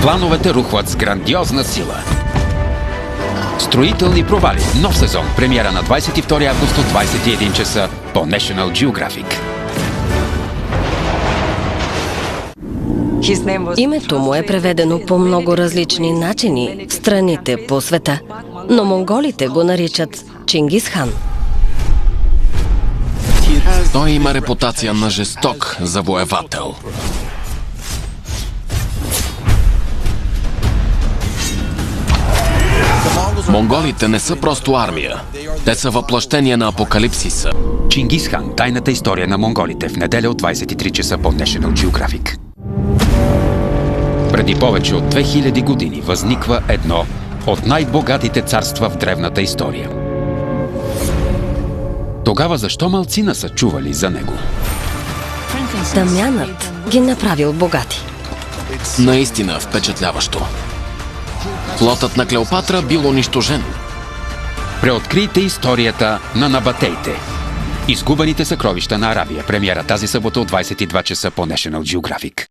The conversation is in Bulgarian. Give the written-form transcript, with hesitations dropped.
Плановете рухват с грандиозна сила. Строителни провали. Нов сезон. Премиера на 22 август от 21 часа по National Geographic. Името му е преведено по много различни начини в страните по света, но монголите го наричат Чингис хан. Той има репутация на жесток завоевател. Монголите не са просто армия. Те са въплъщение на апокалипсиса. Чингис хан. Тайната история на монголите в неделя от 23 часа по National Geographic. Преди повече от 2000 години възниква едно от най-богатите царства в древната история. Тогава защо малцина са чували за него? Дамянът ги направил богати. Наистина впечатляващо. Флотът на Клеопатра бил унищожен. Преоткрийте историята на набатеите. Изгубените съкровища на Арабия. Премиера тази събота от 22 часа по National Geographic.